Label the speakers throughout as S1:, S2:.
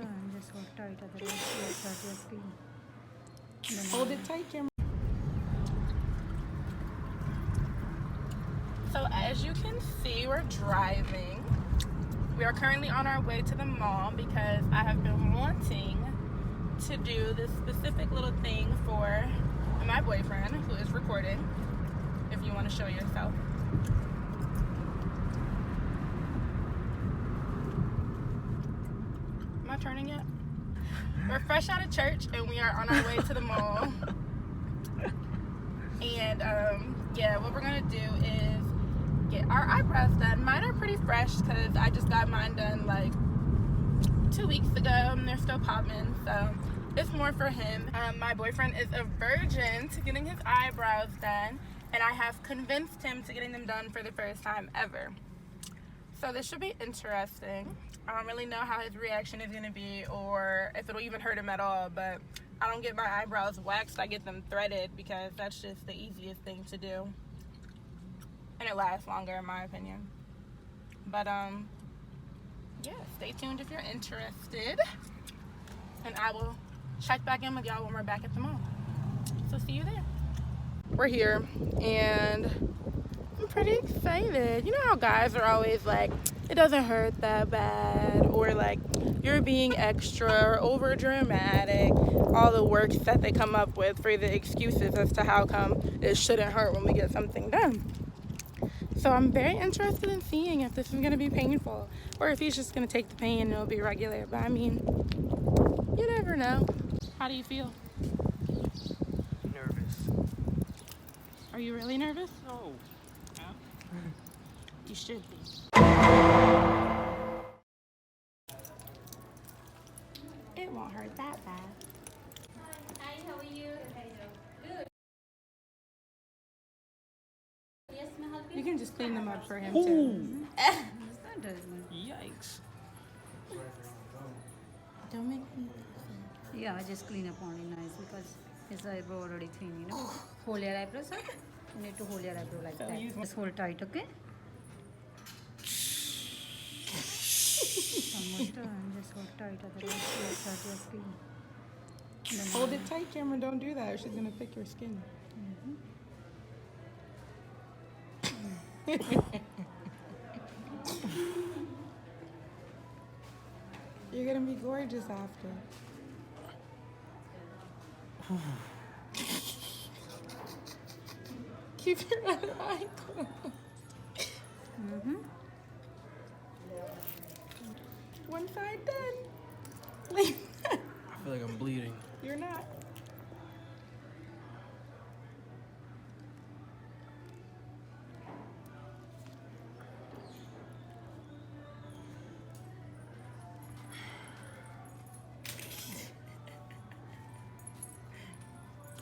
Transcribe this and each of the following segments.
S1: and just hold tight, otherwise you'll hurt your skin.
S2: Hold it tight, camera. So as you can see, we're driving. We are currently on our way to the mall because I have been wanting to do this specific little thing for my boyfriend who is recording. If you want to show yourself. Am I turning yet? We're fresh out of church and we are on our way to the mall. And yeah, what we're gonna do is get our eyebrows done. Mine are pretty fresh because I just got mine done like 2 weeks ago and they're still popping, so it's more for him. My boyfriend is a virgin to getting his eyebrows done, and I have convinced him to getting them done for the first time ever. So this should be interesting. I don't really know how his reaction is going to be or if it'll even hurt him at all, but I don't get my eyebrows waxed, I get them threaded because that's just the easiest thing to do. And it lasts longer in my opinion. But yeah, stay tuned if you're interested. And I will check back in with y'all when we're back at the mall. So see you there. We're here and I'm pretty excited. You know how guys are always like, it doesn't hurt that bad, or like you're being extra or over dramatic, all the works that they come up with for the excuses as to how come it shouldn't hurt when we get something done. So I'm very interested in seeing if this is going to be painful or if he's just going to take the pain and it'll be regular. But I mean, you never know. How do you feel?
S3: Nervous.
S2: Are you really nervous?
S3: No.
S2: You should be. It won't hurt that bad.
S1: Hi, how are you? Good. Yes, may I help you?
S2: You can just clean them up for him
S3: Ooh.
S2: too.
S3: Yikes.
S2: Don't make me.
S1: Yeah, I just clean up only nice because his eyebrow already thin, you know. Hold your eyebrows up. You need to hold your eyebrow like that. Just hold tight, okay? Almost done. Just hold tight, otherwise you'll hurt your skin.
S2: Hold it tight, Cameron. Don't do that or she's going to pick your skin. You're going to be gorgeous after. Keep your other eye closed. One side done.
S3: I feel like I'm bleeding.
S2: You're not.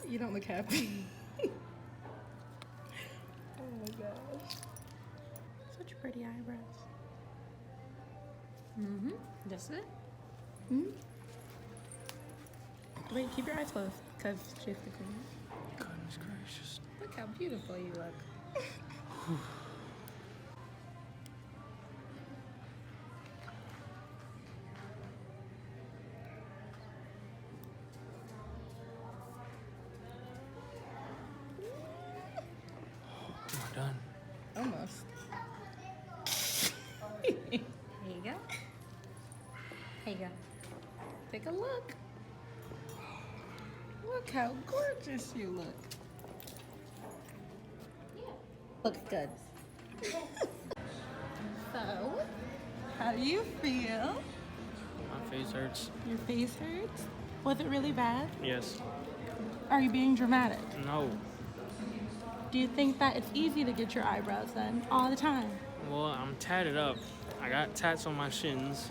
S2: You don't look happy. Oh my gosh. Such pretty eyebrows.
S1: That's it?
S2: Wait, keep your eyes closed, because she has to clean it.
S3: Goodness gracious.
S2: Look how beautiful you look.
S3: Am I done?
S2: Almost.
S1: Here you go. Here you go.
S2: Take a look. Look how gorgeous you look. Looks good. So, how do you feel?
S3: My face hurts.
S2: Your face hurts? Was it really bad?
S3: Yes.
S2: Are you being dramatic?
S3: No.
S2: Do you think that it's easy to get your eyebrows done all the time?
S3: Well, I'm tatted up. I got tats on my shins.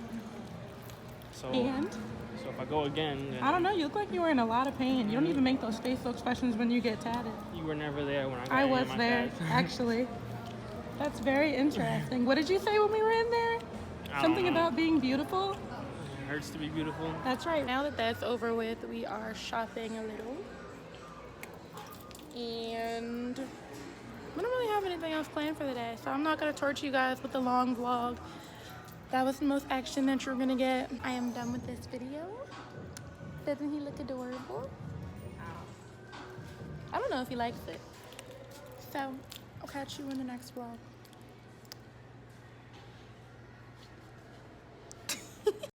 S3: So if I go again, then
S2: I don't know, you look like you were in a lot of pain. You don't even make those facial expressions when you get tatted.
S3: you were never there when I got
S2: I
S3: any of
S2: was
S3: my
S2: there,
S3: tats.
S2: actually. That's very interesting. What did you say when we were in there?
S3: I
S2: Something
S3: don't know.
S2: about being beautiful?
S3: It hurts to be beautiful.
S2: That's right. Now that that's over with, we are shopping a little. And we don't really have anything else planned for the day, so I'm not going to torture you guys with a long vlog. that was the most action that you're gonna get. I am done with this video. Doesn't he look adorable? I don't know if he likes it. So I'll catch you in the next vlog.